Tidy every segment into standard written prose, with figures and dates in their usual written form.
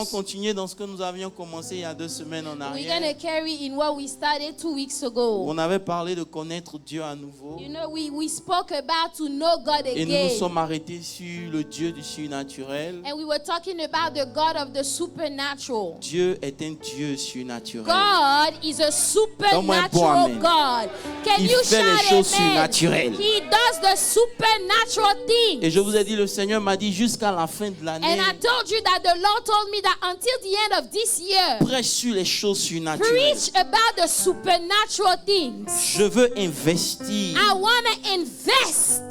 On continue dans ce que nous avions commencé il y a 2 semaines en We're arrière. going to carry in what we started 2 weeks ago. On avait parlé de connaître Dieu à nouveau. You know, we spoke about to know God Et nous nous again. sommes arrêtés sur le Dieu du surnaturel. And we were talking about the God of the supernatural. Dieu est un Dieu surnaturel. God is a Donne-moi un bon amen. supernatural God. Can Il you fait les shout choses amen? surnaturelles. He does the supernatural things. Et je vous ai dit, le Seigneur m'a dit jusqu'à la fin de And l'année, I told you that the Lord told me that until the end of this year, prêche sur les choses surnaturelles. preach about the supernatural things. Je veux investir I want to invest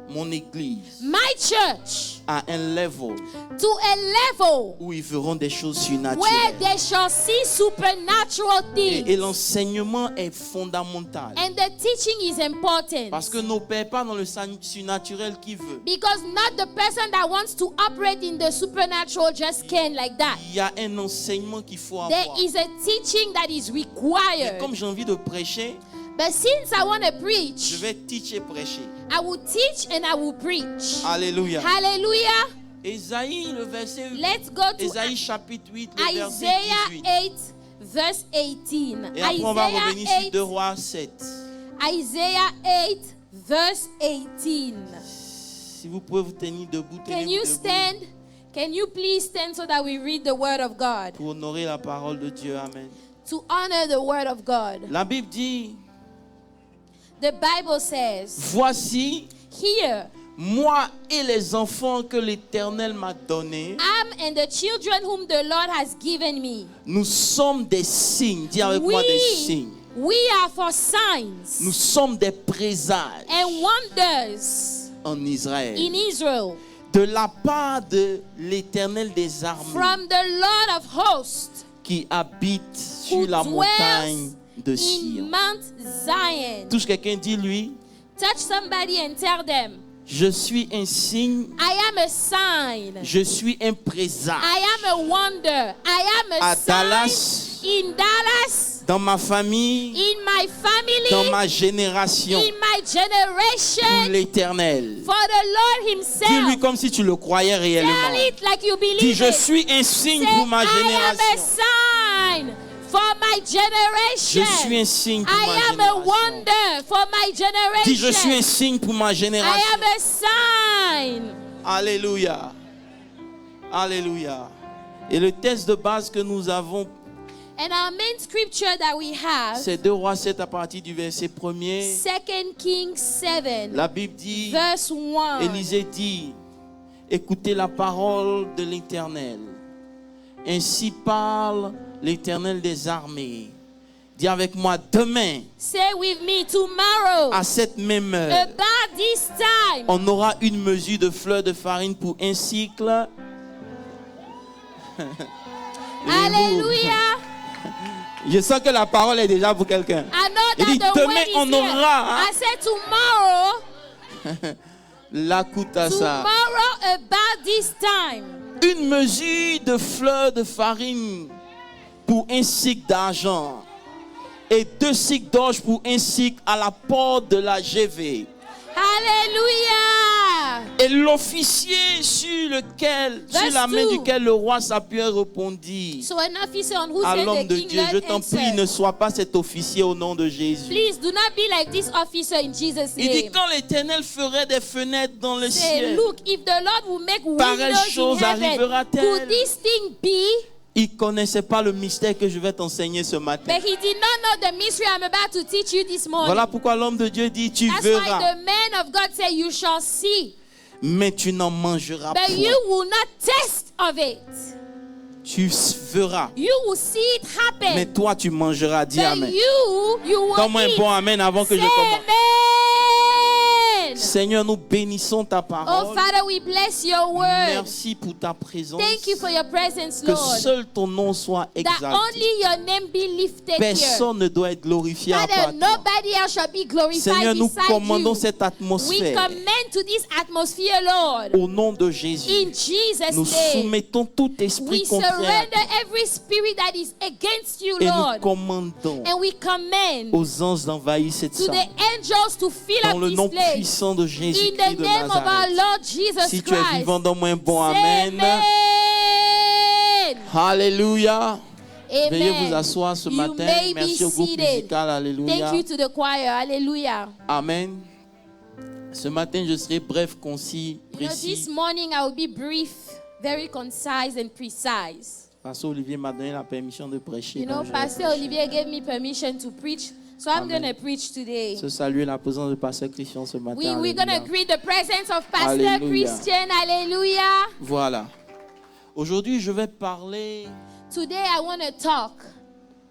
mon église my church à un level to a level où ils feront des choses where surnaturelles. they shall see supernatural Et things. l'enseignement est fondamental. And the teaching is important. Parce que n'opère pas dans le surnaturel qui veut. Because not the person that wants to operate in the supernatural just can like that. Il y a un enseignement qu'il faut There avoir. is a teaching that is Et required. comme j'ai envie de prêcher, But since I want to je preach, vais teach et prêcher. I will teach and I will preach. Alléluia. Hallelujah. Ésaïe, le verset 8. Let's go to Ésaïe chapitre 8, le verset Isaiah 18. 8, verse 18. Et après, on va Isaiah revenir sur 8, 2 Rois 7. Isaiah 8, verse 18. Si vous pouvez vous tenir debout, Can tenez-vous you debout stand? Can you please stand so that we read the word of God? pour honorer la parole de Dieu. Amen. To honor the word of God. La Bible dit, The Bible says, voici, here, moi et les enfants que l'Éternel m'a donnés, and the children whom the Lord has given me. nous sommes des signes. Dis avec moi des signes. We are for signs Nous sommes des présages and wonders en Israël. in Israel De la part de l'Éternel des armées from the Lord of hosts qui habite who sur la dwells montagne de in Sion. Mount Zion. Touche quelqu'un, dis-lui, Touch somebody and tell them, je suis un signe, I am a sign. je suis un présage. I am a wonder. I am a À sign Dallas, in Dallas, dans ma famille, in my family, dans ma génération, in my pour generation, l'Éternel. for the Lord Dis-lui himself. comme si tu le croyais Tell réellement. it like you Dis, believe je it. suis un signe Say, pour ma I am a génération. sign for my Je generation. suis un signe pour I ma am a génération. wonder for my generation. Dis, je suis un signe pour ma I génération. am a sign. Alléluia. Alléluia. Et le texte de base que nous avons, And our main scripture that we have, c'est 2 Rois 7 à partir du verset 1er. 2 Kings 7, La Bible dit, verse 1. Élisée dit, écoutez la parole de l'Éternel. Ainsi parle l'Éternel des armées. Dis avec moi, demain, Say with me, tomorrow, à cette même heure, about this time, on aura une mesure de fleurs de farine pour un cycle. hallelujah. Je sens que la parole est déjà pour quelqu'un. I know Il dit, that the demain, word is on here. aura, hein. I said tomorrow, La Koutassa. tomorrow about this time. Une mesure de fleurs de farine pour un cycle d'argent. Et 2 cycles d'orge pour un cycle à la porte de la GV. Hallelujah. Et l'officier sur la main 2. duquel le roi s'appuyait répondit So an officer on whose à head l'homme the de king Dieu, je led t'en prie, ne answered, sois pas cet officier au nom de Jésus. please do not be like this officer in Jesus' Il dit, name. quand l'Éternel ferait des fenêtres dans le Say, ciel, look, if the Lord will make pareille windows in chose heaven, arrivera-t-elle? could this thing be? il ne connaissait pas le mystère que je vais t'enseigner ce matin. But he did not know the mystery I'm about to teach you this morning. Voilà pourquoi l'homme de Dieu dit, tu That's verras, why the man of God said, you shall see, mais tu n'en mangeras but point. you will not taste of it. Tu verras, You will see it happen. mais toi tu mangeras. Dis But amen. you will Donne-moi un eat. bon amen avant que je Say commence. amen. Seigneur, nous bénissons ta Oh, parole. Father, we bless your word. Merci pour ta présence. Thank you for your presence, Que Lord. seul ton nom soit That exalté. only your name be lifted here. Personne ne doit être glorifié à part Father, toi. nobody else shall be glorified Seigneur, nous beside commandons you. cette We atmosphère. commend to this atmosphere, Lord. Au nom de Jésus, In Jesus' nous name. soumettons tout esprit We contraire surrender every spirit that is against you, et nous Lord. commandons And we commend aux anges d'envahir cette to salle. the angels to fill Dans up le this nom place. puissant de In Jésus-Christ the de name of our Nazareth. Lord Jesus Si tu es Christ. vivant, donne-moi un bon Say amen. amen. Alléluia. Veuillez vous Amen. asseoir ce You matin. may be Merci au groupe seated. musical. Alléluia. Thank you to the choir. Hallelujah. Amen. Ce matin, je serai bref, concis, You know, précis. this morning I will be brief, very concise and precise. Pasteur Olivier m'a donné la permission de prêcher. You know, donc je vais Pastor prêcher. Olivier gave me permission to preach, so I'm Amen. going to preach today. Se saluer la présence de Pasteur Christian ce matin. We're going to Alléluia. greet the presence of Pastor Hallelujah. Christian. Hallelujah. Voilà. Aujourd'hui, je vais parler Today I want to talk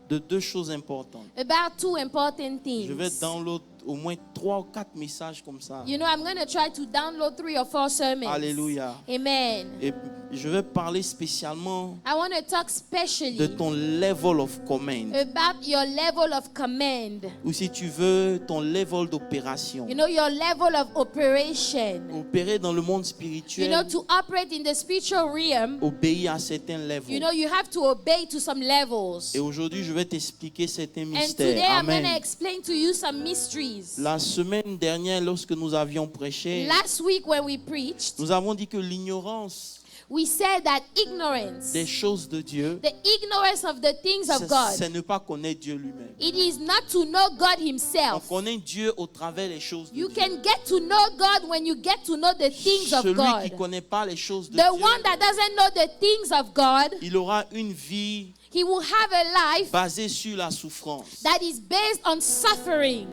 de deux choses importantes. about two important Je vais things. download au moins 3 ou 4 messages comme ça. You know, I'm going to try to download 3 or 4 sermons. Alléluia. Amen. Et je vais parler spécialement I want to talk de specially ton level of command. about your level of command. Ou si tu veux, ton level d'opération. You know, your level of operation. Opérer dans le monde You spirituel, know, to operate in the spiritual realm, obéir à certains levels. you know, you have to obey to some levels. Et aujourd'hui, je vais t'expliquer certains And today mystères. I'm going to Amen. explain to you some mysteries. La semaine dernière, lorsque nous avions prêché, Last week when we preached, nous avons dit que l'ignorance we said that ignorance, des choses de Dieu, the ignorance of the things of God, c'est ne pas connaître Dieu lui-même. it is not to know God On himself. connaît Dieu au travers des choses de You Dieu. can get to know God when you get to know the things of Celui qui ne God. connaît pas les choses de The Dieu, one that doesn't know the things of God, il aura une vie he will have a life basée sur la souffrance, that is based on suffering,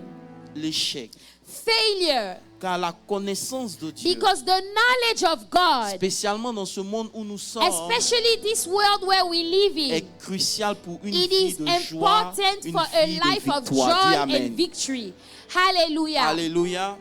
l'échec. failure, Car la connaissance de Dieu, because the knowledge of God, spécialement dans ce monde où nous sommes, especially this world where we live est in, crucial pour une it vie is de joie, important une for a vie life de of victoire. Dis joy Amen. and victory. Hallelujah. Alléluia.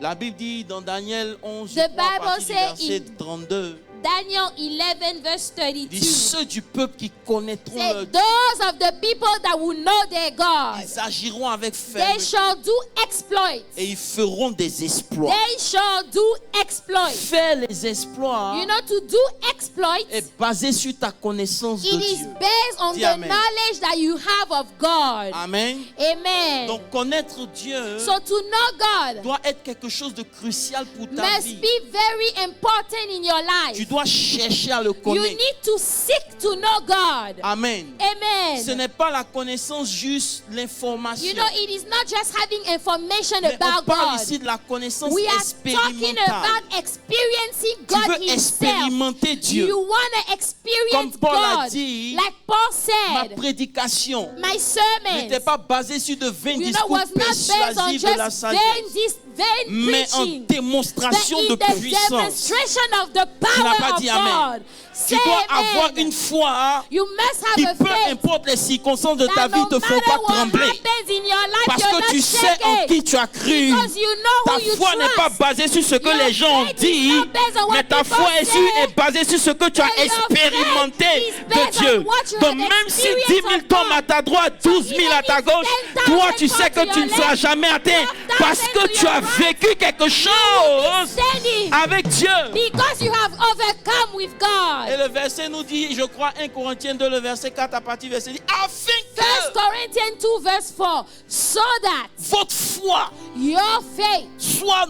La Bible dit dans Daniel 11, The je crois, à Bible partir du says verset in 32, Daniel 11 verse il dit 32. ceux du peuple qui connaîtront Say, leur Dieu, those of the people that will know their God, ils agiront avec they fermeté shall do exploits. et ils feront des exploits. They shall do exploits. Faire les exploits You know, to do exploits, est basé sur ta connaissance de it is Dieu. based on Dis the Amen. knowledge that you have of God. Amen. Amen. Donc connaître Dieu So to know God doit être quelque chose de crucial pour ta must vie. be very important in your Tu life. dois chercher à le You connaître. need to seek to know God. Amen. Ce Amen. n'est pas la connaissance, juste l'information. You know, it is not just having information Mais on about parle God. ici de la connaissance We are talking expérimentale. about experiencing Tu God veux himself. expérimenter Dieu. You want to experience Comme Paul a God. dit, Like Paul Ma said, prédication my sermon, n'était pas basée sur de vains you know, discours was not based on persuasifs de la just sagesse, vain mais en preaching, démonstration but de in the puissance. demonstration of the Tu n'as power pas of dit Amen. God. Tu Say dois amen. avoir une foi You must qui, have a peu faith importe les circonstances de ta that vie, no te font matter pas what trembler. happens in your life, Parce you're que not tu sais en shaken. qui tu as cru. Because you know Ta who you foi n'est pas trust. basée sur ce que Your les gens ont faith is dit, not based on what mais ta people foi say. est basée sur ce que tu as But your expérimenté faith is de based on Dieu. what you Donc have même si experienced 10 000 of tombent God. à ta droite, 12 000 à ta even if gauche, 10,000 toi tu sais fall que to tu your ne seras left, jamais atteint 12,000 parce que to tu your as right, vécu quelque chose Standing avec Dieu. because you have overcome with Et God. le verset nous dit, je crois 1 Corinthiens 2, le verset 4 à partir du verset dit, afin 1 que Corinthians 2 verse 4. So that votre foi your faith soit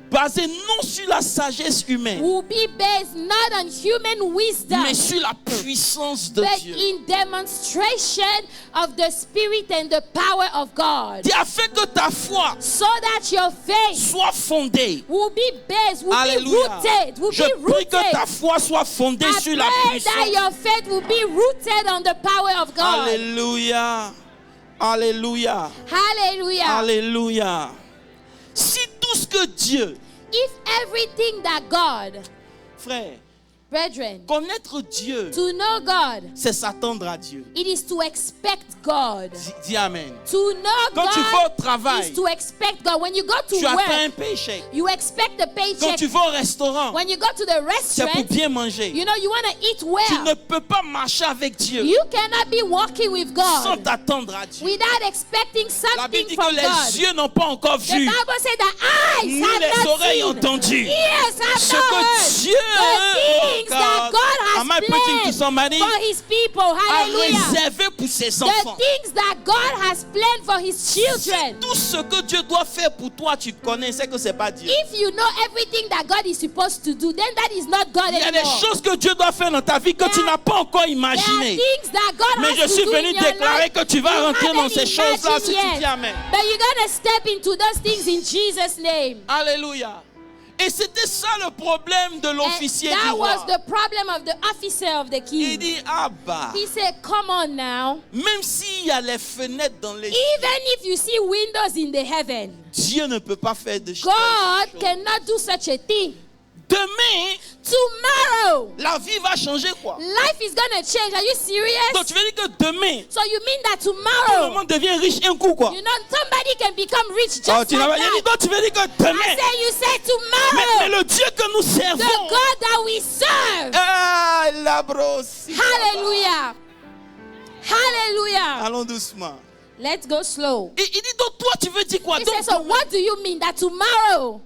basée non sur la sagesse humaine, will be based not on human wisdom, mais sur la puissance de but Dieu. in demonstration of the Spirit and the power of God. Dit afin que ta foi So that your faith soit fondée. will be based, will Alléluia. be rooted, will Je be prie que rooted. ta foi soit fondée I sur la pray that puissance. your faith will be rooted on the power of God. Alléluia. Alléluia. Hallelujah. Alléluia. Si tout ce que Dieu, If everything that God, frère, brethren, connaître Dieu, to know God, c'est s'attendre à Dieu. it is to expect God. Dis Amen. To know Quand tu vas au God travail, is to expect God. When you go to tu attends un work, paycheck. you expect the Quand paycheck. tu vas au restaurant, When you go to the c'est pour restaurant, bien manger. you know you want to eat Tu well. ne peux pas marcher avec Dieu You cannot be walking with sans God t'attendre à Dieu. without expecting La Bible something dit que from les God. yeux n'ont pas encore The vu, Bible says the eyes ni have les not oreilles seen, entendu ears have ce not que heard, Dieu the things that God Am I preaching to has somebody? planned for His people. A Hallelujah. réservé pour ses The enfants. things that God has planned for His Si children. tout ce que Dieu doit faire pour toi, tu connais, c'est que c'est pas Dieu. If you know everything that God is supposed to do, then that is not God Il y a des anymore. choses que Dieu doit faire dans ta vie que tu n'as pas encore There are imaginées. things that God Mais has je to suis do venu in your déclarer life que tu vas you rentrer dans haven't ces choses-là si tu imagined dis yet. Amen. But you're going to step into those things in Jesus' name. Alléluia. Et c'était ça le problème de And l'officier du that was roi. the problem of the officer of the Il king. dit, ah bah, He said, come on now. même s'il y a les fenêtres dans les cieux, Even if you see windows in the heaven, Dieu ne peut pas faire de choses. God cannot do such a thing. Demain, Tomorrow, la vie va changer quoi? life is going to change. Are you Donc serious? tu veux dire que demain, So you mean that tout le tomorrow, monde devient riche un coup quoi? you know, somebody can become rich just Oh, like tu n'as pas dit, that. donc tu veux dire que I demain, say, you say mais tomorrow, le Dieu que nous the servons, God that we serve. ah, la brosse. Hallelujah. Hallelujah. Allons doucement. Let's go slow. Et il dit donc toi tu veux dire quoi? He Donc, says, so what do you mean that tomorrow?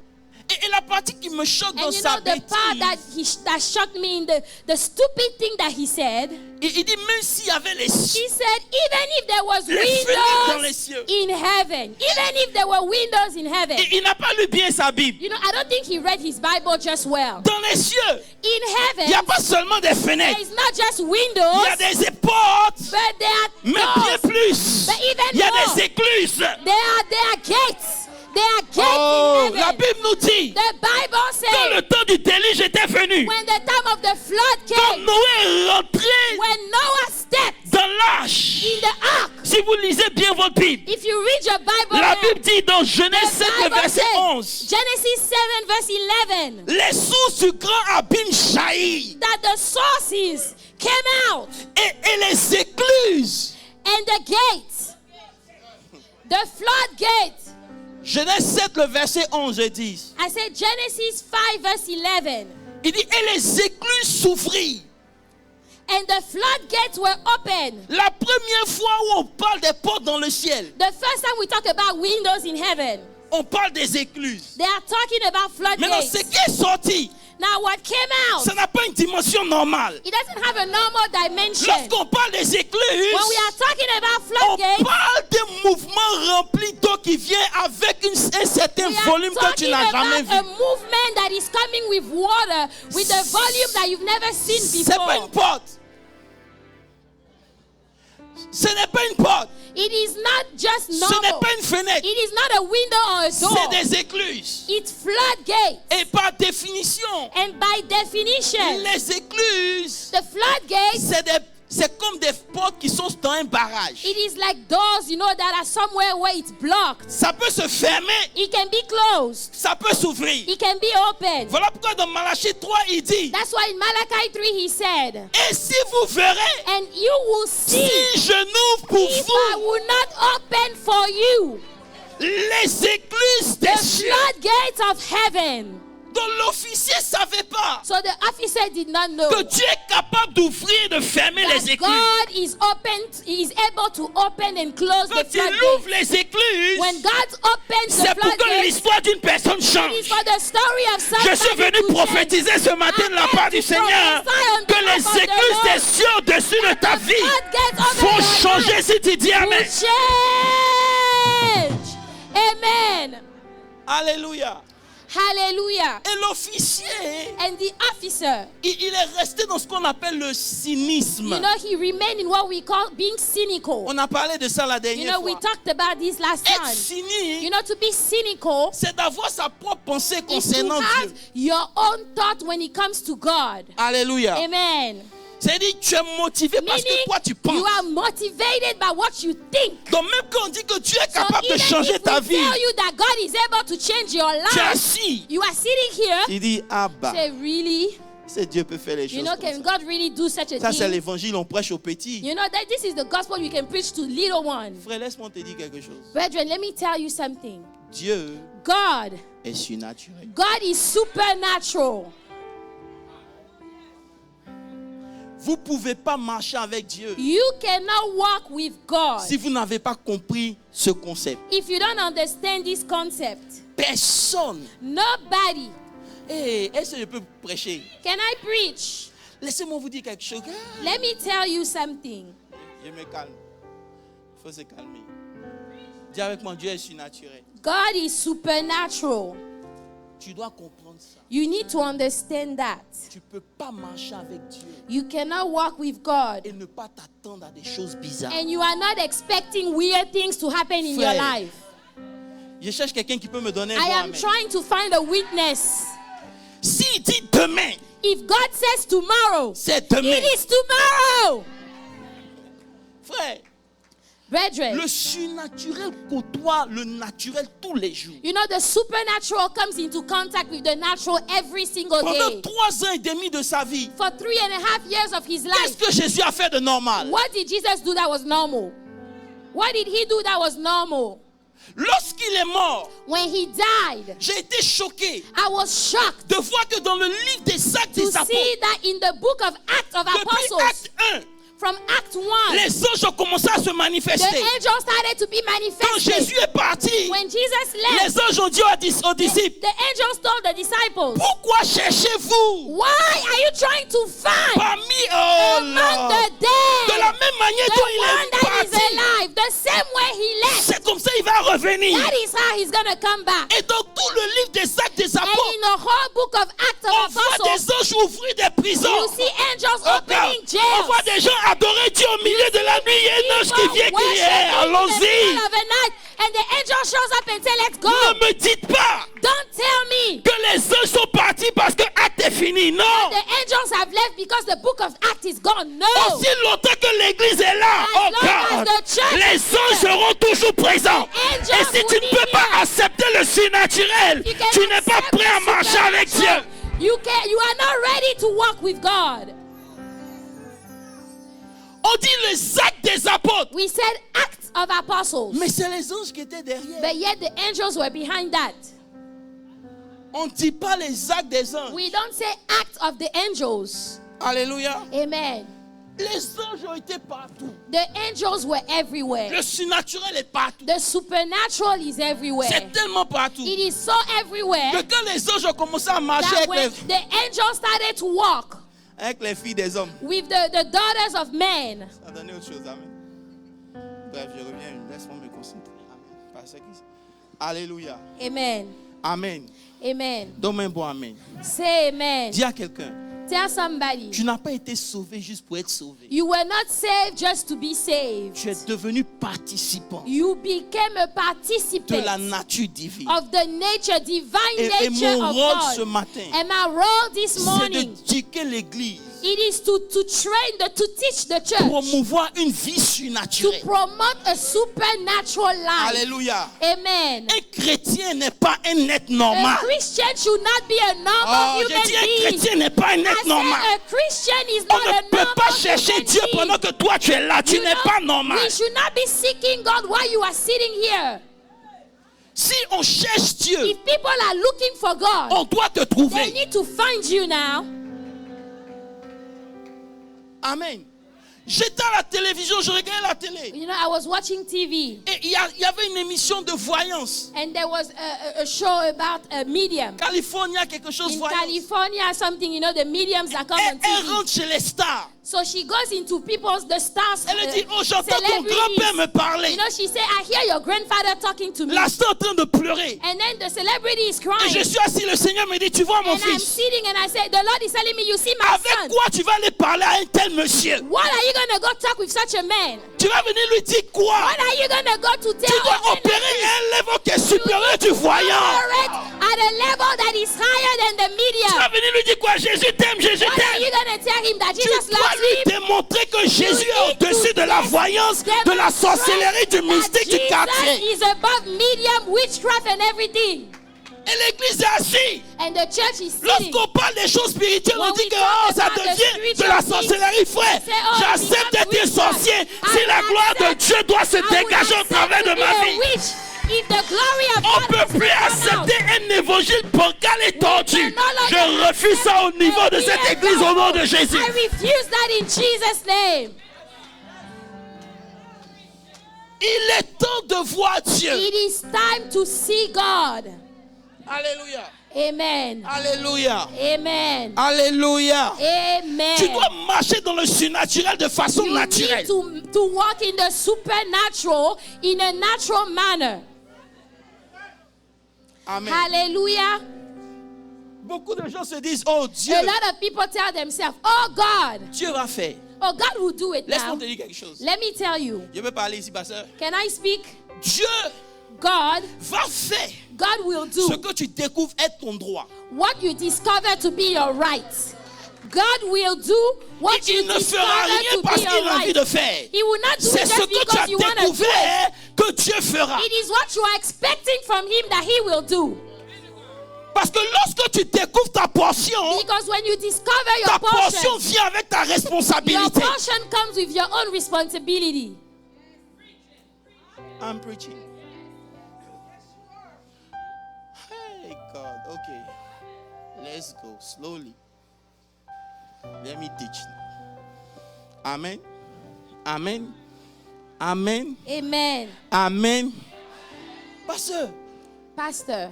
et la partie qui me choque dans And you sa know the part bêtise, that shocked me in the stupid thing that he said. il dit même s'il y avait les cieux, He said, even if there was les fenêtres dans les windows cieux. in heaven, even if there were windows in heaven. Il n'a pas lu bien sa Bible. You know, I don't think he read his Bible just well. Dans les cieux, In il n'y a heaven, pas seulement des there fenêtres, is not just il y a windows, des portes, but there are mais bien doors. plus, But even il y a more. des écluses. There are gates. There are gates Oh, in la heaven. Bible nous dit, The Bible quand says le temps du déluge était venu, when the time of the flood quand came, Noé est rentré when Noah stepped dans l'arche, in the ark, si vous lisez bien votre Bible, if you read your Bible, la there, Bible dit dans Genèse the 7, le Bible verset says, 11, Genesis 7 verse 11, les sources du grand abîme jaillirent that the sources came out et les écluses. and the gates, the floodgates. Genèse 7, le verset 11 et 10. I said Genesis 5 verse 11. Il dit, et les écluses s'ouvrirent. And the floodgates were open. La première fois où on parle des portes dans le ciel, The first time we talk about windows in heaven, on parle des écluses. they are talking about Maintenant, ce floodgates. qui est sorti, Now what came out, ça n'a pas une dimension normale. it doesn't have a normal dimension. Lorsqu'on parle des écluses, When we are talking about on floodgates, parle d'un mouvement rempli d'eau qui vient avec un certain we are volume que tu talking n'as jamais about vu. a movement that is coming with water, with a volume that you've never seen C'est pas une before. porte. Ce n'est pas une porte. It is not just Ce n'est normal. pas une fenêtre. It is not a window or a door. C'est des écluses. It's floodgates. Et par définition, And by definition, les écluses, the floodgates, c'est comme des portes qui sont dans un barrage. it is like doors, you know, that are somewhere where it's blocked. Ça peut se fermer, It can be closed. ça peut s'ouvrir. It can be open. Voilà pourquoi dans Malachie 3, il dit, That's why in Malachi 3 he said, et si vous verrez, and you will see si je n'ouvre pour if I vous will not open for you les écluses des the cieux, floodgates of heaven. dont l'officier ne savait pas So the officer did not know que Dieu est capable d'ouvrir et de fermer les that écluses. God is able to open and close the Quand il ouvre floodgates. les écluses, When God opens the c'est pour que floodgates, l'histoire d'une personne it is change. for the story of Je suis somebody venu to change. prophétiser ce matin de la part du Seigneur que les écluses des cieux au-dessus de ta vie vont changer si tu dis Amen. Change. Amen. Alléluia. Hallelujah. Et l'officier, And the officer, il est resté dans ce qu'on appelle le cynisme. you know, he remained in what we call being cynical. On a parlé de ça la You dernière know, we fois. talked about this last Être time. cynique, You know, to be cynical c'est d'avoir sa propre pensée is to concernant have Dieu. your own thought when it comes to God. Alléluia. Amen. C'est-à-dire tu es motivé parce que toi tu Meaning, you penses. are motivated by what you think. Donc même quand on dit que Dieu est So capable de even changer if ta we vie, tell you that God is able to change your tu es life, assis. you are sitting here, Il dit, ah bah, say, really? c'est Dieu peut faire les You choses know, comme can ça. God really do such a Ça c'est thing? l'évangile, on prêche aux petits. You know, that this is the gospel you can preach to little ones. Frère, laisse-moi te dire quelque chose. Brethren, let me tell you something. Dieu God est surnaturel. God is supernatural. Vous ne pouvez pas marcher avec Dieu You cannot walk with God si vous n'avez pas compris ce concept. if you don't understand this concept. Personne Nobody Est-ce que je peux prêcher? Can I preach? Laissez-moi vous dire quelque chose. Let me tell you something. Je me calme. Il faut se calmer. Dis avec moi, Dieu est surnaturel. God is supernatural. Tu dois comprendre ça. You need to understand that. Tu ne peux pas marcher avec Dieu You cannot walk with God et ne pas t'attendre à des choses bizarres. and you are not expecting weird things to happen in your Frère, life. Je cherche quelqu'un qui peut me donner un I bon am amen. trying to find a witness. S'il dit demain, If God says tomorrow, c'est demain. it is tomorrow. Frère, Brethren, le surnaturel côtoie le naturel tous les jours. you know the supernatural comes into contact with the natural every single Pendant day. 3 ans et demi de sa vie, For 3.5 years of his qu'est-ce life, que Jésus a fait de normal? what did Jesus do that was normal? What did he do that was normal? Lorsqu'il est mort, When he died, j'ai été choqué I was shocked de voir que dans le livre des Actes to des Apôtres, see that in the book of Acts of depuis Apostles, Acte 1, from Act 1, les anges ont commencé à se the manifester. angels started to be Quand manifested. Jésus est parti, When Jesus left, les anges ont dit aux disciples, the angels told the disciples, pourquoi cherchez-vous why are you trying to find parmi among Lord, the de la dead même manière the dont il one est that is parti? alive, the same way he left? C'est comme ça il va revenir. That is how he's going to come back. Et dans tout le livre des Actes des And Apôtres, in the whole book of Acts on of voit Apostles, des anges ouvrir des prisons. you see angels On opening voit jails. des gens adorer Dieu au milieu de la nuit. Il y a un ange qui vient People crier, worshiping in the allons-y. middle of the night, and the angel shows up and says, let's go. Ne me dites pas Don't tell me que les anges sont partis parce que Acte est fini. Non. the angels have left because the book of Acts is gone. No. Aussi longtemps que l'église est là, As oh long as God, the church les is anges there, seront toujours présents. angels Et si tu will ne be peux pas here. accepter le surnaturel, You can tu n'es pas accept prêt à the marcher avec Dieu. supernatural. You are not ready to walk with God. On dit les actes des apôtres. We said Acts of Apostles, Mais c'est les anges qui étaient derrière. but yet the angels were behind that. On ne dit pas les actes des anges. We don't say Acts of the angels. Alléluia. Amen. Les anges ont été partout. The angels were everywhere. Le surnaturel est partout. The supernatural is everywhere. C'est tellement partout It is so everywhere que quand les anges ont commencé à marcher that avec when the angels started to walk les filles des hommes, with the daughters of men, ça a donné autre chose. Amen. Bref, je reviens. Laisse-moi me concentrer. Amen. Parce que... Alléluia. amen, Amen. amen. Donne-moi un bon amen. Say amen. Dis à quelqu'un, Tell somebody, tu n'as pas été sauvé juste pour être sauvé. you were not saved just to be saved. Tu es devenu participant You became a de participant la nature divine. of the nature, divine Et nature mon of rôle ce God. matin, And my role this c'est morning, d'éduquer l'église, it is to train, to teach the church, promouvoir une vie to surnaturelle. promote a supernatural life. Alléluia. Amen. Un chrétien n'est pas un être A normal. Christian should not be a normal Oh, human j'ai dit un being. chrétien n'est pas un I être said normal. a Christian is On not a ne peut normal pas chercher human Dieu being. pendant que toi tu es là. Tu You n'es know, pas normal. We should not be seeking God while you are sitting here. Si on cherche Dieu, If people are looking for God, on doit te they trouver. need to find you now. Amen. J'étais à la télévision, je regardais la télé. You know, I was watching TV, Et il y avait une émission de voyance. and there was a show about a medium. California, quelque chose In voyance. California, something, you know, the mediums that come on Elle TV. rentre chez les stars. So she goes into the stars, Elle dit, oh, j'entends ton celebrities. grand-père me parler. You know, she said, I hear your grandfather talking to me. La star est en train de pleurer. And then the celebrity is Et crying. je suis assis, le Seigneur me dit, tu vois mon And I'm fils, sitting and I said, the Lord is telling me, you see my avec son. quoi tu vas aller parler à un tel monsieur? What are you going to go talk with such a man? Tu vas venir lui dire quoi? What are you going to go to Tu tell dois a man opérer like un level qui est supérieur du voyant. operate at a level that is higher than the Tu vas media? venir lui dire quoi? Jésus t'aime, Jésus What are you t'aime. going to tell him that Tu Jesus dois loves lui him? démontrer que Jésus est need to au-dessus de la voyance, de la sorcellerie, du mystique, du Jesus quartier. is above medium, witchcraft and everything. Et l'église est assise. And the church is sitting. Lorsqu'on parle des choses spirituelles, on When dit we que talk ça about the devient de spiritual la things, sorcellerie, frère. we say, oh, it J'accepte becomes d'être witchcraft. sorcier si I la gloire de accept- Dieu doit se I will dégager au accept travers to de be ma a vie. witch if the glory of On God ne has peut plus to come out. accepter un évangile bancal et tordu. no longer Je refuse ça au niveau de cette église au nom de Jésus. I refuse that in Jesus' name. Il est temps de voir Dieu. It is time to see God. Alléluia. Amen. Alléluia. Amen. Alléluia. Amen. Tu dois marcher dans le surnaturel de façon You naturelle. need to walk in the supernatural in a natural manner. Amen. Hallelujah. Beaucoup de gens se disent, oh Dieu, A lot of people tell themselves, oh God, Dieu va faire. oh God will do it Laisse-moi now. te dire quelque chose. Let me tell you. Je peux parler ici, pasteur. Can I speak? Dieu God, va faire God will ce do que tu découvres être ton droit. what you discover to be your right. God will do what you Il ne fera discover rien to parce be qu'il your a envie right. de faire. He will not do C'est it ce just que tu because as you want to do it. découvert que Dieu fera. It is what you are expecting from Him that He will do. Parce que lorsque tu découvres ta portion, Because when you discover ta your portion portion, vient avec ta your responsabilité. portion comes with your own responsibility. I'm preaching. Hey God, okay. Let's go slowly. Let me teach. Amen. Amen. Amen. Amen. Amen. Pasteur, Pastor,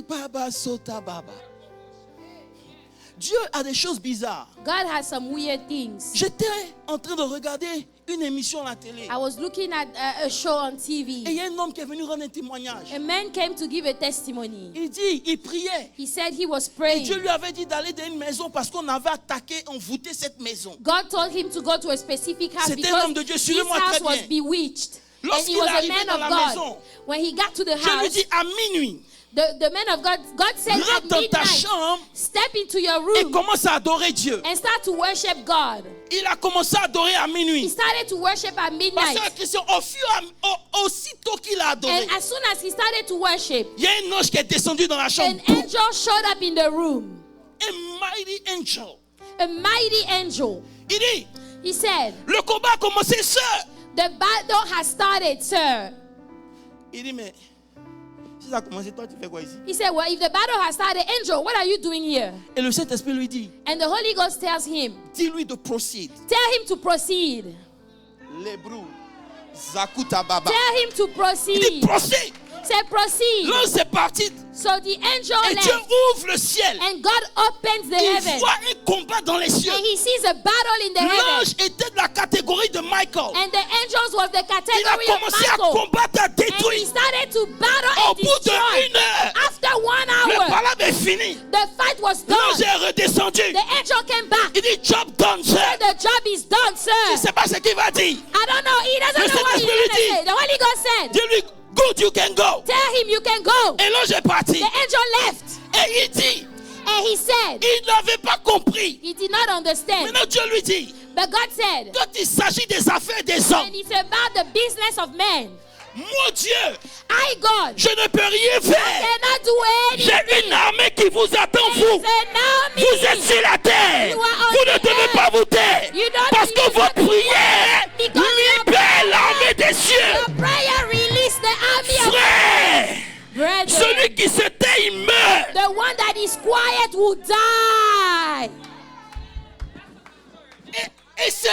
Baba Sota Baba. Dieu a des choses bizarres. God has some weird things. J'étais en train de regarder une émission à la télé. I was looking at a show on Et TV. il y a un homme qui est venu rendre un témoignage. A man came to give a testimony. Il priait. He said he was Et praying. Dieu lui avait dit d'aller dans une maison parce qu'on avait attaqué, envoûté cette maison. God told him to go to a specific house C'était un because homme de Dieu, this suivez-moi house très was bien. bewitched. And Lorsqu'il he was est a arrivé man dans of la God. maison, When he got to the Je lui house, dis à minuit, the man of God said at rentre dans ta midnight, chambre step into your et room commence à adorer Dieu. and start to worship God. Il a commencé à adorer à He minuit. started to worship at midnight. Pasteur Christian, aussitôt qu'il a adoré, And as soon as he started to worship, il y a un ange qui est descendu dans la chambre. an angel showed up in the room. A mighty angel. A mighty angel. Il dit, He said, le combat a commencé, sœur. the battle has started, sir. Il dit, mais si ça a commencé, toi tu fais quoi ici? He said, well, if the battle has started, angel, what are you doing here? Et le Saint-Esprit lui dit, And the Holy Ghost tells him, dis-lui de proceed. tell him to proceed. L'hébreu, Zakuta Baba. Tell him to Il dit, proceed. proceed. Say proceed. L'ange est parti So the angel et Dieu left, ouvre le ciel. and God opens the Il heaven, voit un combat dans les cieux. and he sees a battle in the heaven. L'ange était de la catégorie de Michael. And the angels was the Il a category of commencé à Michael. combattre, à And he détruire. started to battle Au and bout de destroy. 1 heure, After 1 le hour, palabre est fini. the fight was L'ange done. est redescendu. The angel came back. Il dit, job done, sir. Said, the job is done, Il sir. ne sait pas ce qu'il va dire. I don't know. He doesn't Le know what he's Saint-Esprit going to dit. say. The Holy Ghost said, Dis-lui, good, you can go. tell him you can go. Et l'ange est parti. The angel left. Et il dit, And he said, il n'avait pas compris. he did not understand. Maintenant, Dieu lui dit, But God said, quand il s'agit des affaires des when hommes, it's about the business of men, mon Dieu, I, God, je ne peux rien faire. cannot do J'ai anything. une armée qui vous attend, There vous. is an army. Vous êtes sur la terre. You are on Vous ne the devez earth. pas vous taire. You don't Parce que need to votre be prière Because your libère l'armée des cieux. Your prayer release the army of Frère, brethren. celui qui se tait, il meurt. The one that is quiet will die. Et c'est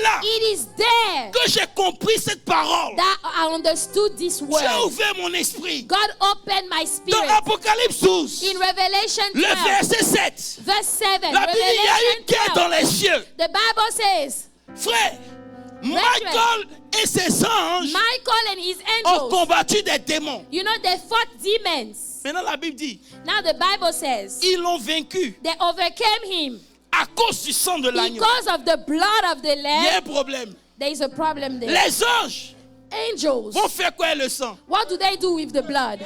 là It is there que j'ai compris cette parole. that I understood this Dieu a word. ouvert mon esprit. God opened my Dans spirit. Apocalypse 12, In Revelation le 12, verset 7, verse 7, la Bible dit, il y a une guerre dans Revelation 12, les cieux. the Bible says, Frère, Michael et ses anges Michael and his ont angels, combattu des démons. you know, they fought demons. Maintenant, la Bible dit, Now the Bible says, ils l'ont vaincu they overcame him à cause du sang de l'agneau. because of the blood of the Il y a un Lamb. problème. There is a problem there. Les anges Angels, vont faire quoi avec le sang? what do they do with the blood?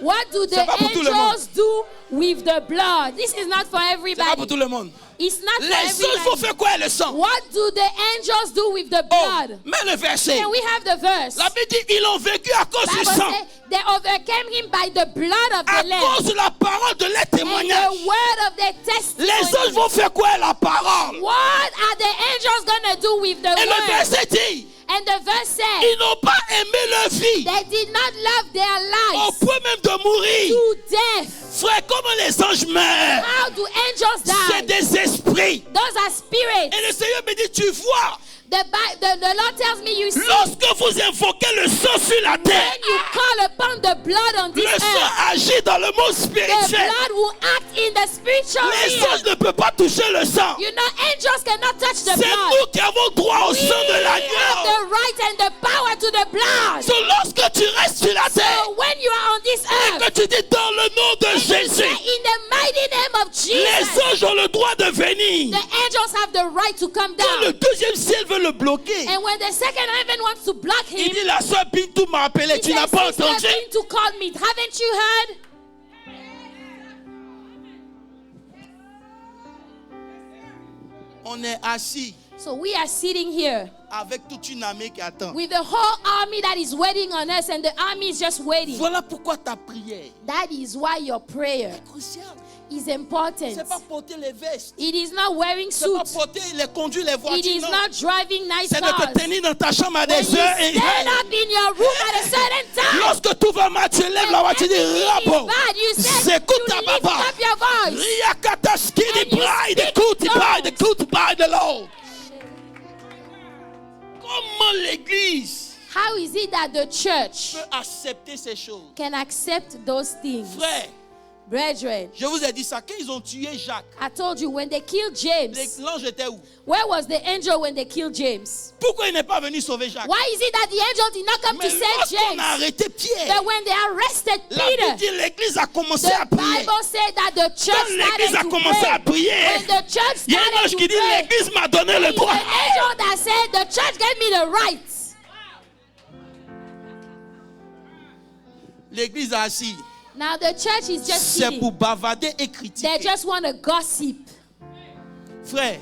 What do the C'est pas pour tout le monde. angels do with the blood? This is not for C'est pas everybody. pour tout le monde. It's not Les for anges vont everybody. faire quoi avec le sang? What do the angels do with the Oh, blood? mais le verset. Can we have the verse? La Bible dit, ils l'ont vaincu à cause du Bible sang. says they overcame him by the blood of À the Lamb cause de la parole de leur and témoignage. the word of their testimony. Les anges vont faire quoi avec la parole? What are the angels going to do with the Et le word? verset dit, And the verse said, ils n'ont pas aimé leur vie they did not love their au lives point même de mourir. to death. Frère, comment les anges meurent? How do angels C'est die? des esprits. Those are spirits. Et le Seigneur me dit, tu vois, The Lord tells me you see, lorsque vous invoquez le sang sur la terre, when you call upon the blood on this le sang earth, agit dans le monde the spirituel. blood will act in the spiritual Les realm. anges ne peuvent pas toucher le sang. You know, angels cannot touch the C'est blood. nous qui avons droit au We sang de have l'agneau. the right and the power to the blood. So, lorsque tu restes sur la terre So when you are on this et earth, que tu dis dans le nom de and you say, Jésus, in the mighty name of les Jesus, anges ont le droit de venir. the angels have the right to come Quand le down. deuxième ciel veut le bloquer, And when the second heaven wants to block il him, dit la soeur Bintou m'a appelé, he tu n'as says, pas "Sister entendu? Bintou called me. Haven't you heard?" On est assis So we are sitting here avec toute une armée qui attend. with the whole army that is waiting on us, and the army is just waiting. Voilà pourquoi ta prière That is why your prayer est cruciale. is important. C'est pas porter les vestes, It is not wearing c'est pas suits. porter les conduire les It voitures. is Non. not driving nice C'est de cars. te tenir dans ta chambre à When des you heures et stand up in your room at a certain time, lorsque tout va mal, tu lèves la voix, tu dis everything Rabo. is bad. You said C'est écoute ta you lift papa. up your voice. Riakataski And di you bride, speak écoute tongues. de l'eau. Comment l'église How is it that the church peut accepter ces choses? can accept those things? Frère, Brethren, je vous ai dit ça, quand ils ont tué Jacques, I told you when they killed James, l'ange était où? where was the angel when they killed James? Pourquoi il n'est pas venu sauver Jacques? Why is it that the angel did not come to Mais save lorsqu'on a James? arrêté Pierre, But when they arrested la Bible Peter, dit l'église a commencé à the prier. Bible said that the church Quand l'église a started to commencé à pray. prier, When the church il y a un started ange to qui dit pray, l'église m'a donné le it's droit. an angel that said the church gave me the right. L'église a assis. Now the church is just C'est sitting. pour bavarder et They critiquer. just want to gossip. Frère,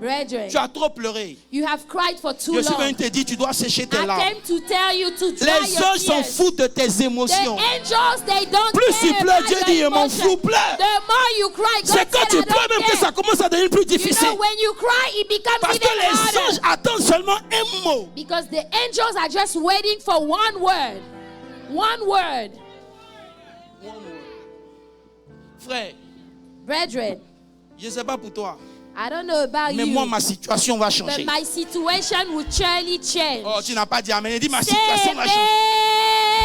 Brethren, tu as trop pleuré. you have cried for too Je suis long. venu te dire, tu dois sécher tes I larmes. came to tell you to dry Les your anges s'en tears. foutent de tes The émotions. angels, they don't Plus care il pleure, about Dieu your dit, je m'en emotion. fous, pleure. The more you cry, God C'est quand said, tu I pleures don't même que ça care. commence à devenir plus You difficile. know, when you cry, it becomes Parce que even les anges harder. attendent seulement un mot. Because the angels are just waiting for one word. One word. Frère, Brethren, je ne sais pas pour toi, I don't know about mais you, moi, ma situation va but changer. my situation will surely change. Oh, tu n'as pas dit amen. Dis, ma Say situation va changer.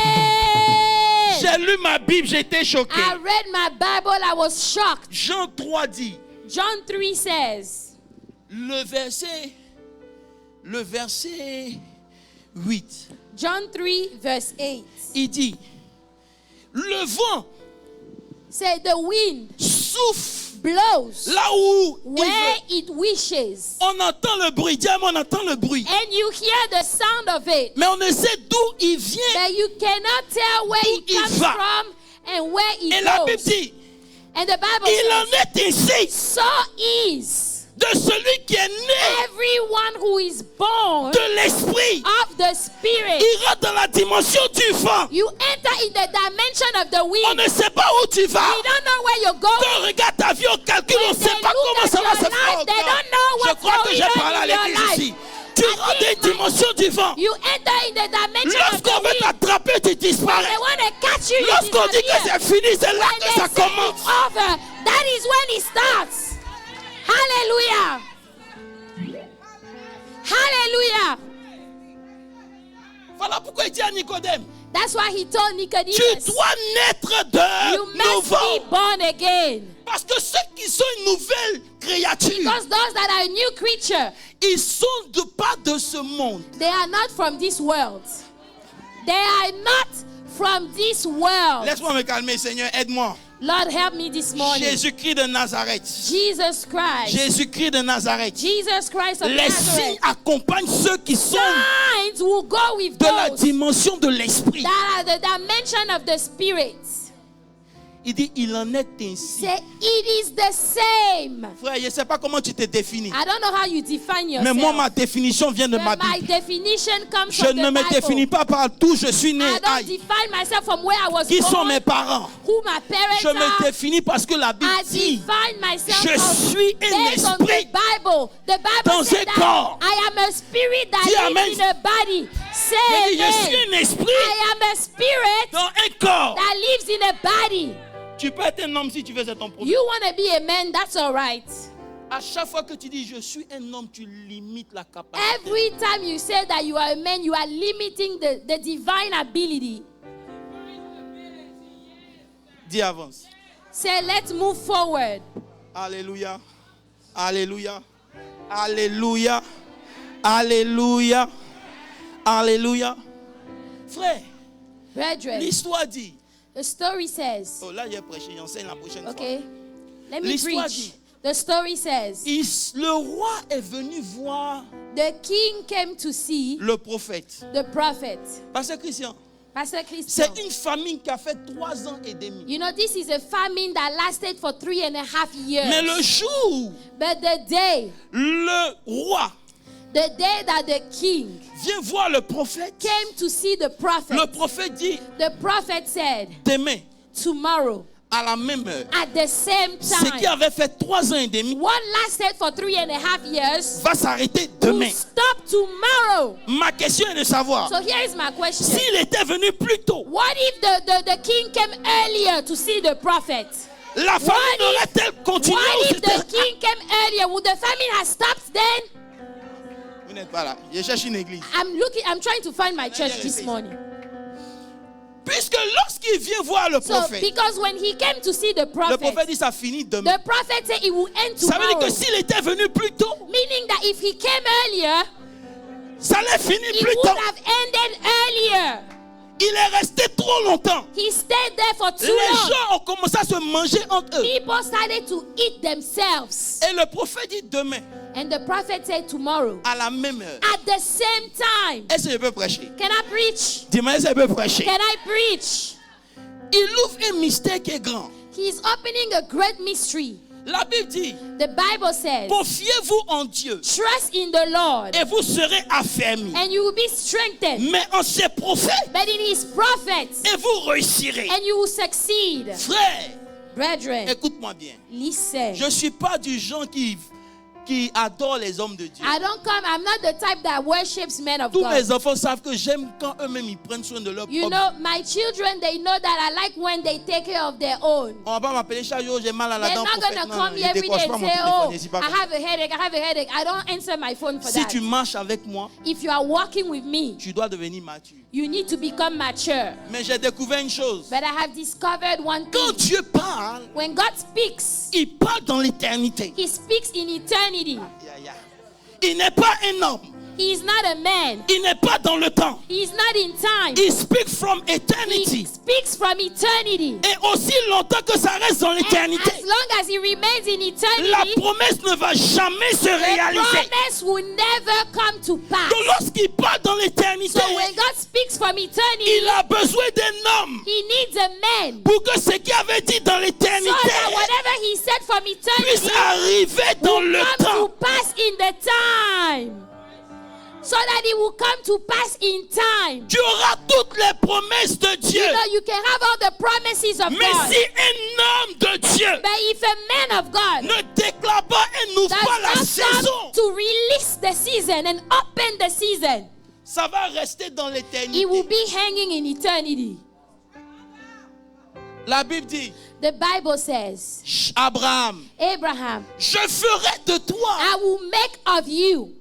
amen. J'ai lu ma Bible, j'ai été choqué. I read my Bible, I was shocked. Jean 3 dit, John 3 says, le verset 8, John 3 verse 8, il dit, le vent say the wind souffle blows là où il where veut. it wishes, On entend le bruit, dis-moi, on entend le bruit. and you hear the sound of it, Mais on ne sait d'où il vient. but you cannot tell where D'où it il comes va. from and where Et it la Bible goes. dit, And the Bible il en says, est ainsi so is de celui qui est né everyone who is born de l'esprit. of the Spirit. Il rentre dans la dimension du vent. You enter in the dimension of the On wind. ne sait pas où tu vas. You don't know where you're going. Quand on regarde ta vie, on calcule, on ne When sait they pas look comment at ça va your se faire. life, they don't know Je what's crois que going j'ai on parlé à in your l'église life. ici. Tu rentres dans une dimension du vent. You enter in the dimension of Lorsqu'on the veut wind. t'attraper, tu When disparais. they want to catch you, you Lorsqu'on dit que disappear. c'est fini, c'est là When que they ça say commence. it's over, that is when it starts. Hallelujah. Hallelujah. Voilà pourquoi il dit à Nicodème, That's why he told tu Nicodemus, dois naître de you must be nouveau. born again. Parce que ceux qui sont une nouvelle créature, Because those that are a new creature, ils sont pas de ce monde. they are not from this world. They are not from this world. Laisse-moi me calmer, Seigneur, aide-moi. Lord, help me this morning. Jésus-Christ de Nazareth. Jesus Christ. Jésus-Christ de Nazareth. Jesus Christ of Les Nazareth. signes accompagnent ceux qui sont Signs will go with de la those dimension de l'esprit. that are the dimension of the Spirit. Il dit, il en est ainsi. Say, it is the same. Frère, je ne sais pas comment tu te définis. I don't know how you define Mais yourself. moi, ma définition vient de ma but my Bible. definition comes Je from ne the me Bible. définis pas par d'où je suis né. I don't Aïe. define myself from where I was Qui sont born, mes parents? who my parents Je me are. définis parce que la Bible I dit, define myself je suis un based on the esprit Bible. The Bible dans says un that corps. I am a spirit that Dis amen. lives in a body. Say il dit, je suis amen. un esprit I am a spirit dans un corps. that lives in a body. Tu peux être un homme si tu veux, c'est ton problème. You want to be a man, that's all right. À chaque fois que tu dis je suis un homme, tu limites la capacité. Every time you say that you are a man, you are limiting the divine ability. Dis avance. Say, let's move forward. Alléluia. Alléluia. Alléluia. Alléluia. Alléluia. Frère, Brethren, l'histoire dit. the story says, Oh là, j'ai prêché, j'enseigne la prochaine okay, fois. let me L'histoire preach. dit. The story says, Le roi est venu voir the king came to see le prophète. the prophet. Pasteur Christian, Pastor Christian, c'est une famine qui a fait 3 ans et demi. you know, this is a famine that lasted for 3.5 years. Mais le jour, But the day le roi that the king vient voir le prophète, came to see the prophet, le prophète dit, the prophet said, demain, tomorrow, à la même heure, at the same ce qui time, avait fait 3 ans et demi what lasted for 3.5 years va s'arrêter will demain. stop tomorrow. Ma question est de savoir, So here is my question. s'il était venu plus tôt, What if the king came earlier to see the prophet? la famine aurait-elle continué What ou if c'était... the king came earlier? Would the famine have stopped then? Vous n'êtes pas là. Je cherche une église. I'm trying to find my church this morning. Puisque lorsqu'il vient voir le So, prophète, because when he came to see the le prophète prophet, dit ça finit demain. the prophet said it will end Ça veut dire tomorrow. que s'il était venu plus tôt, Meaning that if he came earlier, ça allait finir it plus would tôt. have ended earlier. Il est resté trop longtemps. He stayed there for too Les long. gens ont commencé à se manger entre eux. People started to eat themselves. Et le prophète dit demain, And the prophet said tomorrow, à la même heure. at the same time. Est-ce que je peux prêcher? Can I preach? Dis-moi, est-ce que je peux prêcher? Can I preach? Il ouvre un mystère qui est grand. He is opening a great mystery. La Bible dit, The Bible says, confiez-vous en Dieu trust in the Lord et vous serez affermis. and you will be strengthened. Mais en ses prophètes, But in his prophets, et vous réussirez. and you will succeed. Frère, Brethren, écoute-moi bien. listen. Je ne suis pas du genre qui adore les hommes de Dieu. I'm not the type that worships men of Tous God. mes enfants savent que j'aime quand eux-mêmes ils prennent soin de leur You propre. know, my children, they know that I like when they take care of their own. On va pas m'appeler chaque jour, j'ai mal à la They're dent. not going to come here every day and say, oh, I have a headache. I don't answer my phone for Si that. tu marches avec moi, If you are walking with me, tu dois devenir mature. you need to become mature. Mais j'ai découvert une chose. But I have discovered one Quand thing. Dieu parle, When God speaks, il parle dans l'éternité. he speaks in eternity. Il n'est pas un homme. He is not a man. Il n'est pas dans le temps. He is not in time. Il speak from He eternity. speaks from eternity. Et aussi longtemps que ça reste dans And l'éternité, as long as he remains in la eternity, promesse ne va jamais se the réaliser. promise will never come to pass. Donc lorsqu'il parle dans l'éternité, So when God speaks from eternity, il a besoin d'un homme he needs a man. pour que ce qu'il avait dit dans So l'éternité that whatever he said from puisse eternity arriver dans le come to temps. pass in the time. So that it will come to pass in time. Tu auras toutes les promesses de Dieu. You know, you can have all the promises of Mais God. si un homme de Dieu But if a man of God ne déclare pas et n'ouvre pas la does not saison, come to release the season and open the season, ça va rester dans l'éternité. it will be hanging in eternity. La Bible dit, The Bible says, Abraham, Abraham, je ferai de toi, I will make of you,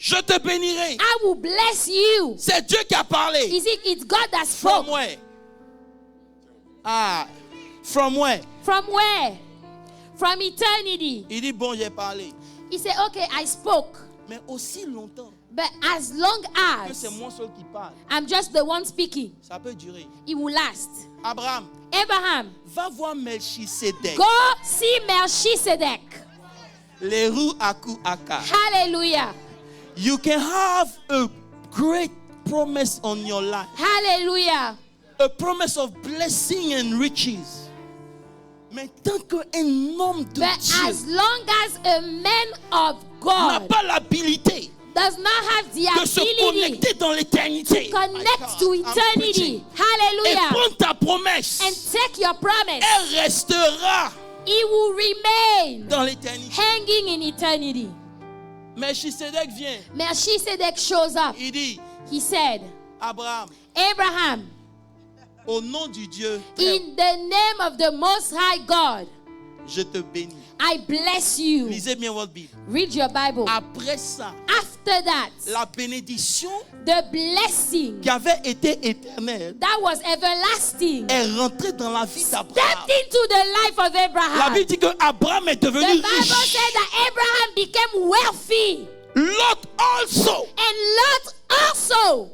je te bénirai. I will bless you. C'est Dieu qui a parlé. It's God that From spoke. where? Ah, from where? From where? From eternity. Il dit, bon, j'ai parlé. He said, okay, I spoke. Mais aussi longtemps But as long que as c'est moi seul qui parle, I'm just the one speaking, ça peut durer. it will last. Abraham, Abraham, va voir Melchisedec. go see Melchizedek. Les roues à coup à car. Hallelujah. You can have a great promise on your life. Hallelujah. A promise of blessing and riches. Mais tant qu'un homme de But Dieu as long as a man of n'a God pas l'habilité does not have the de se ability connecter dans l'éternité connect to eternity, et hallelujah, prendre ta promesse, and take your promise, elle restera it will remain dans l'éternité. hanging in eternity. Melchisedec vient, Melchizedek shows up. il dit, He said, Abraham, Abraham, au nom du Dieu, in the name of the Most High God, je te bénis. I bless you. Lisez bien votre Bible. Read your Bible. Après ça, After that, la bénédiction the blessing qui avait été éternelle that was everlasting est rentrée dans la vie d'Abraham. stepped into the life of La Abraham. Bible dit que Abraham est devenu The Bible riche. said that Abraham became wealthy. Lot also. And Lot also.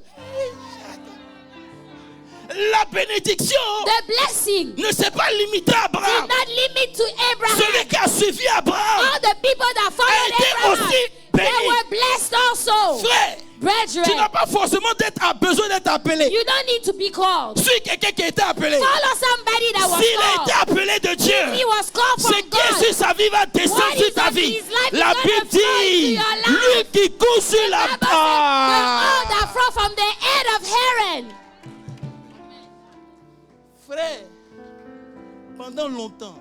La bénédiction The blessing ne s'est pas limitée à did Abraham. not limit to Abraham. Celui qui a suivi Abraham All the people that followed été Abraham, aussi they béni. were blessed also. Frère, tu Brethren, n'as pas forcément besoin d'être appelé. you don't need to be called. Suis quelqu'un qui a été appelé. Follow somebody that was S'il a été called. appelé de Dieu, He was called ce from qui est God. sur sa vie va descendre What sur is ta on vie. his life is La gonna Bible flow into dit, your life. lui qui court sur la The Bible said, the all terre. that flow from the head of Aaron. Frère, pendant longtemps,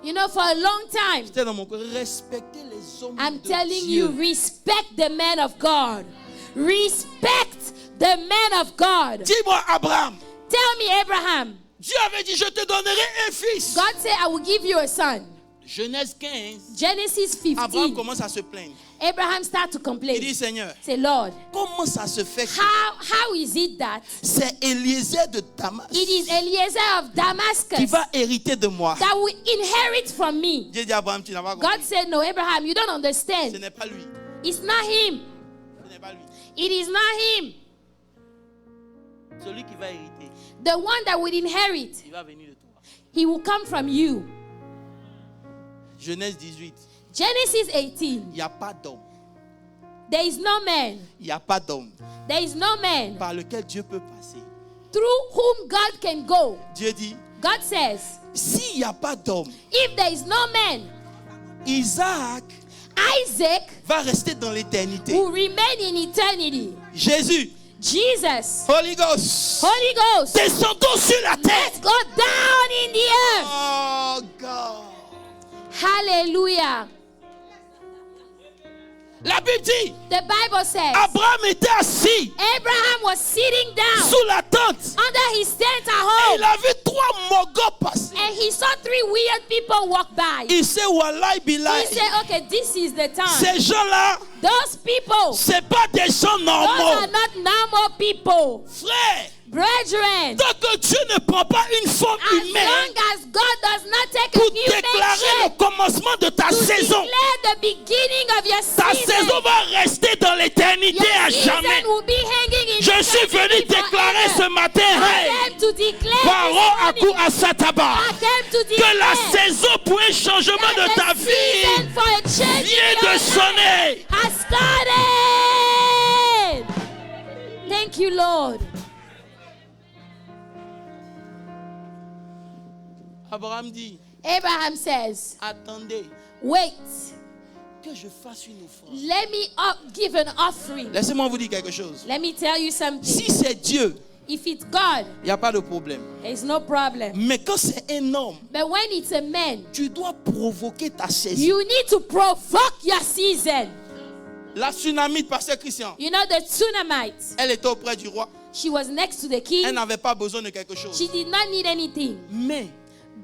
You know, for a long time, j'étais dans mon cœur, respecter les hommes I'm de telling Dieu. you, respect the men of God. Respect the men of God. Dis-moi, Abraham, Tell me, Abraham. Dieu avait dit, je te donnerai un fils. God said, I will give you a son. Genèse 15, Genesis Abraham 15. commence à se plaindre. Abraham started to Il complain. dit, Seigneur, Say, Lord, comment ça se fait que how is it that c'est Eliezer de Damas it is Eliezer of qui Damascus va hériter de moi? that will inherit from me? Dieu dit à Abraham, tu n'as pas compris. God said, no, Abraham, you don't Ce understand. n'est pas lui. It's not him. Ce n'est pas lui. It is not him. Celui qui va hériter, The one that will inherit, il va venir de toi. he will come from you. Genèse 18, Genesis 18. il n'y a pas d'homme. There is no man. Il n'y a pas d'homme There is no man par lequel Dieu peut passer. through whom God can go. Dieu dit, God says, s'il n'y a pas d'homme, if there is no man, Isaac Isaac va rester dans l'éternité. will remain in eternity. Jésus, Jesus, Holy Ghost, Holy Ghost, descendons sur la terre. let's go down in the earth. Oh God. Hallelujah. La Bible dit, The Bible says, Abraham était assis Abraham was sitting down sous la tente. under his tent at Et il home, a vu 3 mogos passer. and he saw 3 weird people walk by. Il sait, Wallahi He Billahi, said, okay, this is the time. ces gens-là, Those people, c'est pas des gens those normaux. are not normal people. Frère, Brethren, tant que Dieu ne prend pas une forme as humaine long as God does not take a pour human déclarer le shape commencement de ta to saison, declare the beginning of your ta season, saison va rester dans l'éternité à your jamais. season will be hanging in Je suis venu eternity déclarer forever. ce matin, I hey, came to declare Paro à this coup morning, à Sataba, I came to que la declare saison pour un changement de that ta the season vie for a change vient in de your life sonner. has started. Thank you, Lord. Abraham dit, Abraham says, attendez wait, que je fasse une offrande. let me give an offering. Laissez-moi vous dire quelque chose. Let me tell you something. Si c'est Dieu, If it's God, il n'y a pas de problème. there's no problem. Mais quand c'est un homme, But when it's a man, tu dois provoquer ta saison. you need to provoke your season. La tsunami de Pasteur Christian, You know, the Tsunamite, elle était auprès du roi. she was next to the Elle king. n'avait pas besoin de quelque chose. She did not need anything. Mais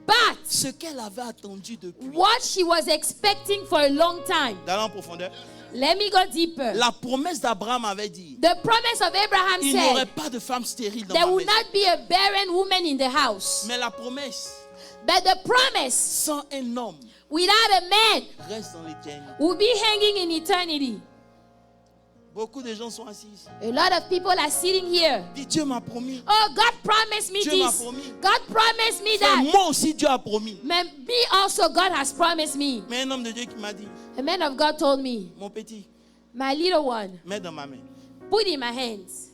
But ce qu'elle avait attendu depuis, what she was expecting for a long time, d'aller en profondeur, let me go deeper. la promesse d'Abraham avait dit, The promise of Abraham il n'y aurait said, pas de femme stérile dans there ma will maison. not be a barren woman in the house. Mais la promesse, But the promise, sans un homme, without a man, reste dans l'éternité. will be hanging in eternity. Beaucoup de gens sont assis ici. A lot of people are sitting here. Dis, Dieu m'a promis. Oh, God promised me Dieu m'a this. promis. God promised me Et that. moi aussi, Dieu a promis. Me also, God has promised me. Mais un homme de Dieu qui m'a dit, A man of God told me, mon petit, my little one, mets dans ma main. put in my hands.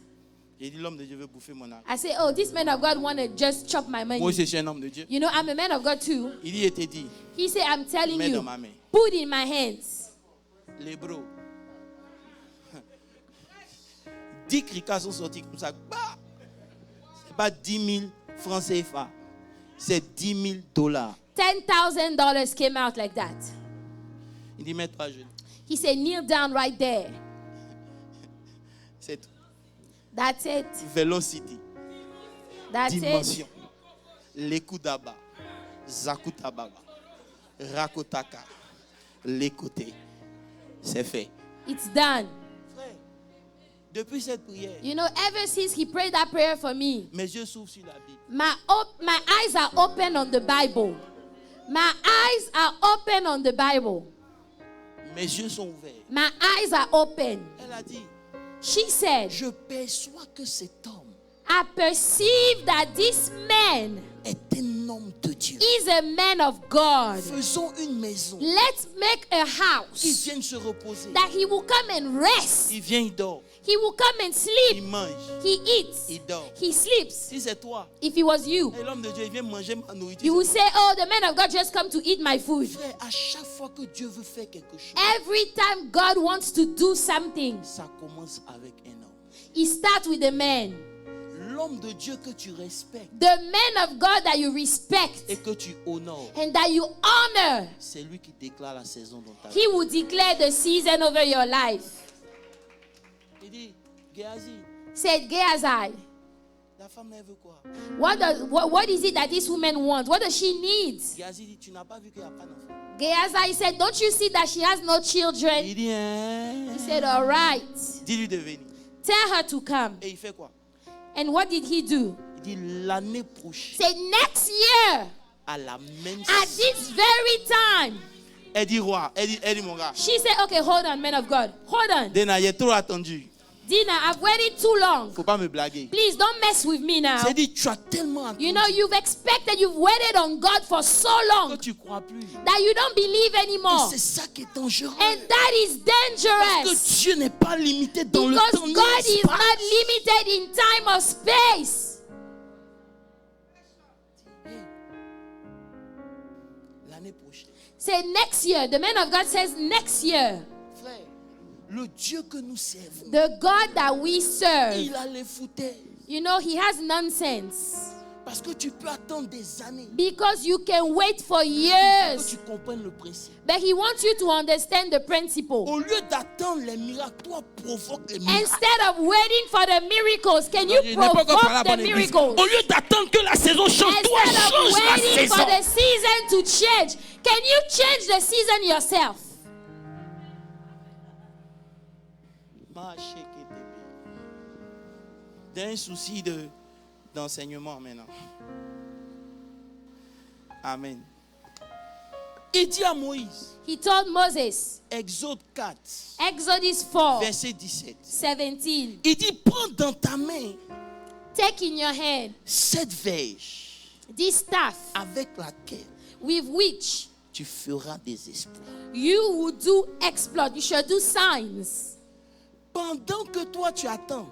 J'ai dit, l'homme de Dieu veut bouffer mon âme. I say, oh, this man of God want to just chop my money. Moi aussi, je suis un homme de Dieu. You know, I'm a man of God too. Il dit, et te dit, He said, I'm telling mets dans you, ma main. put in my hands. Les bros. 10 cricas sont sortis comme ça. Bah! C'est pas 10 000 francs CFA. C'est 10 000 $. $10,000 came out like that. Il dit, mets-toi à genoux. He said, kneel down right there. C'est tout. That's it. Velocity. That's Dimension. it. Lekudaba. Zakutababa. Rakotaka. les côtés. C'est fait. It's done. Frère, depuis cette prière, You know, ever since he prayed that prayer for me, mes yeux s'ouvrent sur la Bible. my eyes are open on the Bible. My eyes are open on the Bible. Mes yeux sont ouverts. My eyes are open. Elle a dit, She said, je perçois que cet homme I perceive that this man est un homme de Dieu. is a man of God. Faisons une maison. Let's make a Il house vient se reposer. that he will come and rest. Il vient, il dort. He will come and Il sleep. mange. He eats. Il dort. He sleeps. Si c'est toi, If it was you, et l'homme de Dieu, il vient manger ma nourriture. you will say, oh, the man of God just come to eat my food. Frère, à chaque fois que Dieu veut faire quelque chose, Every time God wants to do something, ça commence avec un homme. he starts with a man. L'homme de Dieu que tu respectes The man of God that you respect et que tu honores, and that you honor, c'est lui qui déclare la saison dans ta vie. he will declare the season over your life. Il dit, Géasi, Said Gehazi, la femme elle veut quoi? what is it that this woman wants? What does she need? Géasi dit, tu n'as pas vu qu'il n'y a pas d'enfant? Gehazi said, don't you see that she has no children? Il dit, He said, all right, dis-lui de venir. tell her to come. Et il fait quoi? And what did he do? Il dit, l'année prochaine, Said next year, à la même at this very time. Elle dit, roi, elle dit, mon gars, She said, okay, hold on, man of God. Hold on. Dena, j'ai trop attendu. Dina, I've waited too long. Faut pas me blaguer. Please don't mess with me now. C'est dit, tu as tellement attendu You know, you've expected, you've waited on God for so que long tu crois plus. that you don't believe Et anymore. c'est ça qui est dangereux. And that is Parce dangerous. que Dieu n'est pas limité dans le Because temps ni God is l'espace. not limited in time or space. L'année prochaine. Say next year. The man of God says next year. Frère, le Dieu que nous servons, The God that we serve, il a les foutaises. you know, he has nonsense. Parce que tu peux attendre des années Because you can wait for pour que years. tu comprennes le principe. But he wants you to understand the principle. Au lieu d'attendre les miracles, toi provoque les miracles. Instead of waiting for the miracles, can you Je n'ai pas encore parlé à provoke the bonne église. miracles? Au lieu d'attendre que la saison change, toi Instead of change la waiting for saison. the season to change, can you change the season yourself? D'un souci d'enseignement maintenant. Amen. Il dit à Moïse, He told Moses, Exode 4, Exodus 4, verset 17. 17, Il dit, prends dans ta main take in your hand cette verge this staff avec laquelle with which tu feras des exploits. you will do exploit. You shall do signs. Pendant que toi tu attends,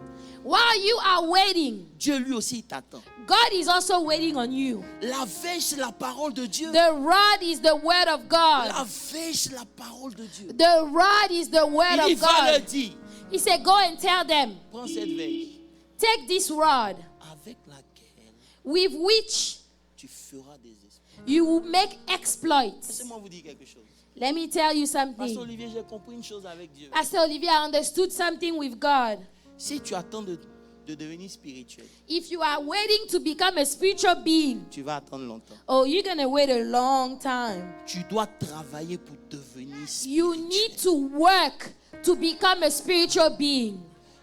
While you are waiting, Dieu lui aussi t'attend. God is also waiting on you. La verge, c'est la parole de Dieu. The rod is the word of God. La verge, c'est la parole de Dieu. The rod is the word Il of va leur God. dire, He said, go and tell them, prends cette verge take this rod avec laquelle with which tu feras des exploits. you will make exploits. Laissez-moi vous dire quelque chose. Let me tell you Pasteur something. Olivier, j'ai compris une chose avec Dieu. Pastor Olivia, I understood something with God. Si tu attends de devenir spirituel, If you are waiting to become a spiritual being, tu vas attendre longtemps. oh, you're going to wait a long time. Tu dois travailler pour devenir You spirituel. need to work to become a spiritual being.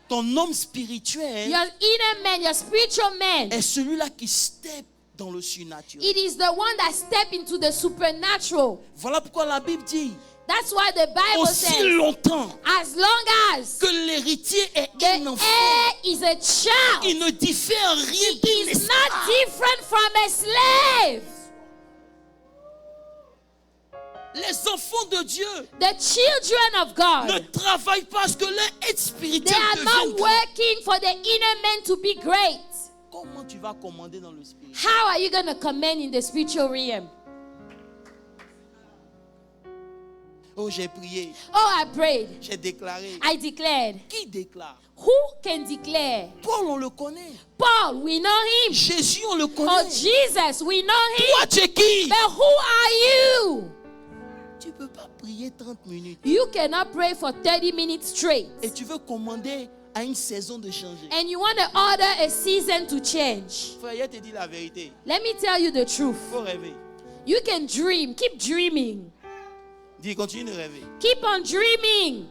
Ton homme spirituel Your inner man, your spiritual man, est celui-là qui step dans le surnaturel. it is the one that step into the supernatural. Voilà pourquoi la Bible dit, That's why the Bible aussi says, longtemps as long as que l'héritier est the un enfant, heir is a child, il ne diffère en rien he d'un is not esclave. different from a slave. Les enfants de Dieu The children of ne God, travaillent pas à ce que leur aide they spirituelle are devienne not grande. working for the inner man to be great. Comment tu vas commander dans le spirit? How are you going to command in the spiritual realm? Oh, j'ai prié, Oh, I prayed. j'ai déclaré. I declared. Qui déclare? Who can declare? Paul, on le connaît. Paul, we know him. Jésus, on le Oh, connaît. Jesus, we know Toi, him. tu es qui? But who are you? Tu ne peux pas prier 30 minutes You cannot pray for 30 minutes straight. et tu veux commander à une saison de changer. And you want to order a season to change. Frère, je te dis la vérité. Let me tell you the truth. Il faut rêver. You can dream. Keep dreaming. Dis, continue de rêver. Keep on dreaming.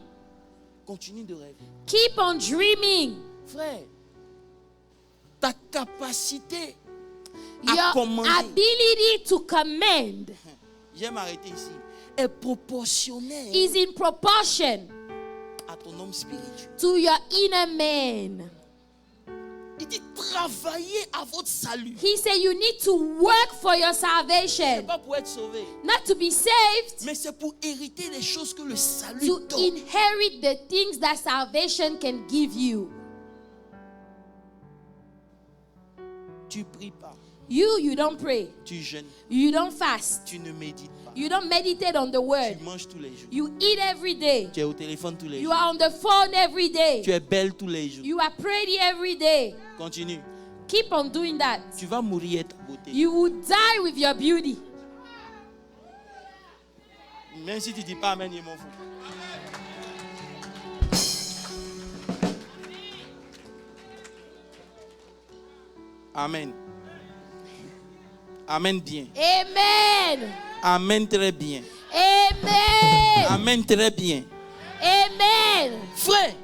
Continue de rêver. Keep on dreaming. Frère, ta capacité à Your commander, ability to command j'aime arrêter ici, est proportionnelle is in proportion à ton homme spirituel. to your inner man. Il dit travaillez à votre salut. He said you need to work for your C'est salvation. pas pour être sauvé, Not to be saved, mais c'est pour hériter les choses que le salut to donne. inherit the things that salvation can give you. Tu pries pas, You don't pray. tu jeûnes, You don't fast. tu ne médites pas. You don't meditate on the Tu word. manges tous les jours. You eat every day. Tu es au téléphone tous les You jours. are on the phone every Tu day. es belle tous les jours. You are pretty every day. Continue. Keep on doing that. Tu vas mourir et ta beauté. You will die with your beauty. Même si tu dis pas amen, il m'en fout. Amen. Amen bien. Amen. Amen très bien. Amen. Amen très bien. Amen. Frère,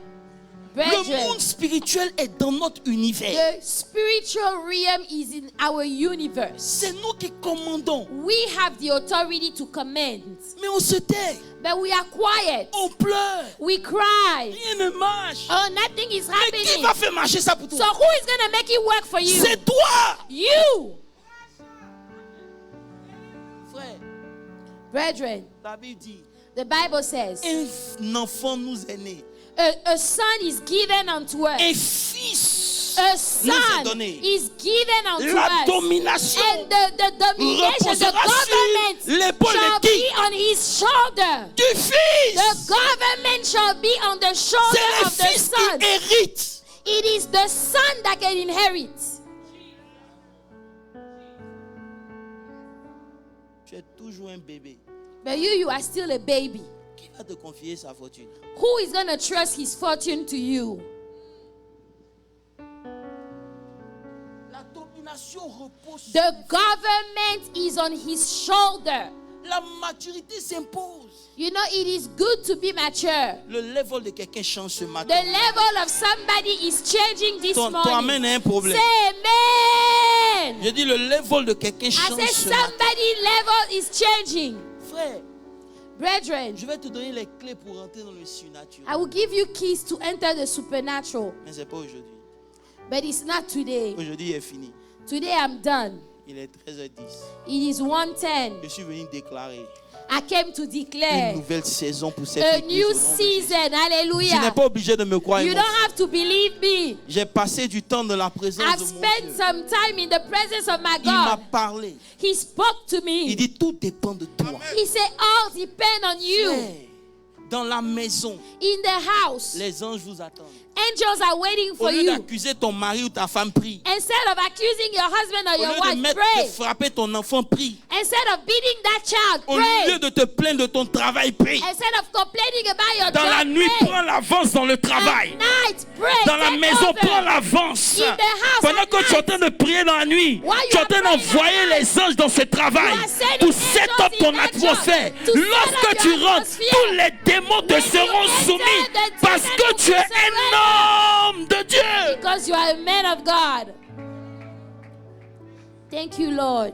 le Brethren, monde spirituel est dans notre univers. the spiritual realm is in our universe. C'est nous qui commandons. We have the authority to command, Mais on se tait. but we are quiet. On pleure. We cry. Rien ne marche. Oh, nothing is Mais qui happening. va faire marcher ça pour So toi? who is going to make it work for you? C'est toi. You. Frère, Brethren, la Bible dit, the Bible says, un enfant nous est né. a son is given unto us. Un fils A nous est son donné. is given unto La us. domination And the domination, the reposera government sur l'épaule shall de qui? be on his shoulder. du fils. The government shall be on the C'est shoulder le of the fils son. qui hérite. It is the son that can inherit. Tu es toujours un bébé. But you are still a baby. Qui va te confier sa fortune? Who is going to trust his fortune to you? La domination repose sur The government is on his shoulder. la maturité s'impose. You know, it is good to be mature. Le level de quelqu'un change ce The matin. level of somebody is changing this Ton morning. amen a un problème. Say amen. Je dis le level de quelqu'un I change said ce matin. somebody level is changing. Frère, Brethren, je vais te donner les clés pour rentrer dans le surnaturel. I will give you keys to enter the supernatural. Mais ce n'est pas aujourd'hui. But it's not today. Aujourd'hui, il est fini. Today I'm done. Il est 13h10. It is 1:10. Je suis venu déclarer I came to une declare nouvelle saison pour cette a église. new au nom de Jésus. season. Tu n'es Hallelujah. pas obligé de me croire. You mon don't have to believe me. J'ai passé du temps dans la présence I've de mon spent Dieu. some time in the presence of my Il m'a God. parlé. He spoke to Il me. dit tout dépend de toi. He said, all depend on you. Frère, dans la maison, In the house, les anges vous attendent. angels are waiting Au for lieu you. d'accuser ton mari ou ta femme, prie. Instead of accusing your husband or Au your lieu de wife, mettre, de pray. frapper ton enfant, prie. Instead of beating that child, Au pray. lieu de te plaindre de ton travail, prie. Instead of complaining about your Dans la job, nuit, pray. prends l'avance dans le travail. At night, pray. Dans la Take maison, over. prends l'avance. In the house Pendant at que tu es en night. train de prier dans la nuit, While tu es you en train are praying d'envoyer at night, les anges dans ce travail you are sending pour set angels up ton in that atmosphère. job to set Lorsque up tu your rentres, atmosphere. tous les démons te When you seront enter, soumis the parce demons que will tu es surrender. un homme de Dieu. Because you are a man of God. Thank you, Lord.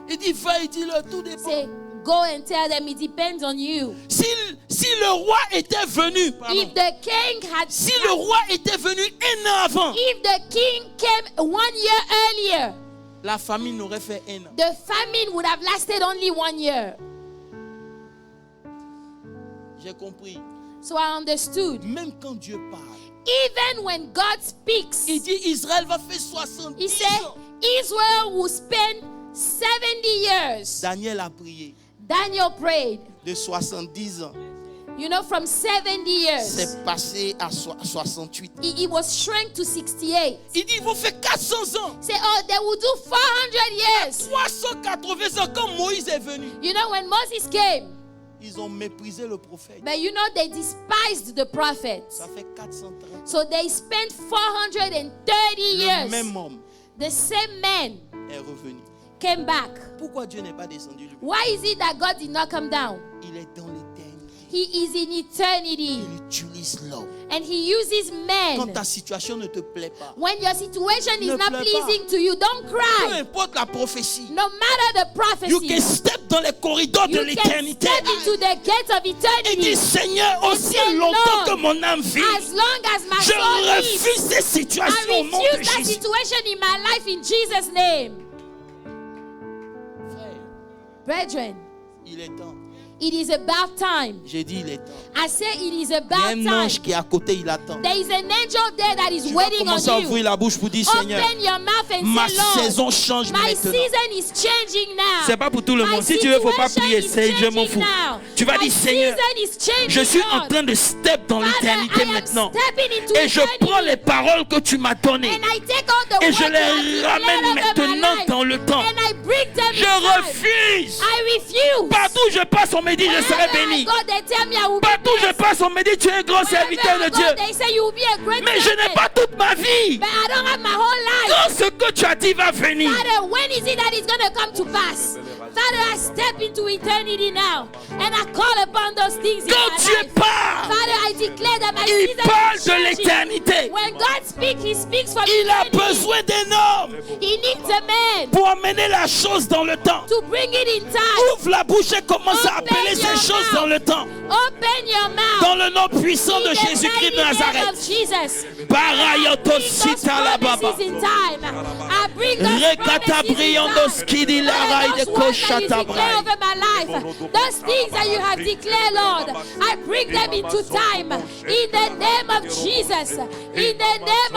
Il dit, va et dis-le, tout dépend. Say, go and tell them it depends on you. Si le roi était venu, pardon, If the king had, si le roi était venu un an avant, if the king came 1 year earlier, la famine aurait fait un an. the famine would have lasted only 1 year. J'ai compris. So I understood. Même quand Dieu parle, Even when God speaks, il dit Israël va faire 70 he said ans. Israel will spend 70 years. Daniel a prié Daniel prayed. de 70 ans. You know, from 70 years, C'est passé à 68. he was shrunk to 68. Il dit ils vont faire 400 ans. Say, oh, they will do 400 years. 380 ans quand Moïse est venu. You know, when Moses came, Ils ont méprisé le prophète. but you know, they despised the prophets. Ça fait 430. So they spent 430 Le years. même homme The same man est revenu. came back. Pourquoi Dieu n'est pas descendu lui? Why is it that God did not come down? Il est dans l'éternité. He is in eternity. Il utilise l'homme. And he uses Quand men. ta situation ne te plaît pas, When your situation is Ne not pleure pleasing to you, don't peu cry. importe la prophétie, No matter the you prophecy, can step dans les corridors de you can l'éternité step into the gates of et dire eternity. Seigneur, aussi say, longtemps Lord, que mon âme vit, As long as my je soul lives, refuse ces situations I au nom de refuse that Jésus. situation in my life in Jesus' name. Frère, Brethren, il est temps. it is about time. J'ai dit il est temps. I say it is Il y a about un time. ange qui est à côté, il attend. There is an angel there that is Tu vas waiting commencer à on you. ouvrir la bouche pour dire Seigneur, Open your mouth and ma say, Lord, saison change my maintenant. season is changing now. C'est pas pour tout le My monde. Si tu veux, faut pas situation prier. is C'est je m'en changing fous. now. Tu vas My dire Seigneur, season is changing, je suis en Lord. train de step dans Father, l'éternité I am maintenant. stepping into Et je eternity. prends les paroles que tu m'as données. And I take all the Et words je you have les declared ramène over my maintenant life, dans le temps. and I bring them Je inside. refuse. I refuse. Partout où je passe, on me dit je serai Wherever I béni. go, they tell me I will be Partout où je blessed. passe, on me dit tu es un grand Wherever serviteur I de go, Dieu. they say you will be a great Mais je n'ai servant. pas toute ma vie. But I don't have my whole life. Quand ce que tu as dit va venir, Father, when is it that it's going to come to pass? Father, I step into eternity now. And I call upon those things in quand my Dieu life. parle, Father, I declare that my il season parle is de changing. l'éternité. When God speaks, He speaks from Il a eternity. besoin d'un homme He needs a man pour amener la chose dans le temps. to bring it in time. Ouvre la bouche et commence à Open appeler ces your choses mouth. dans le temps. Open your mouth. Dans le nom puissant de In the Jésus-Christ de mighty name Nazareth. of Jesus. Barayoto Bring those sita la baba. promises in time. I bring those Rekata promises in briondo time. skidi la rai de Those words that you koshata declare brai. over my life, those things that you have declared, Lord, I bring them into time. In the name of Jesus. In the name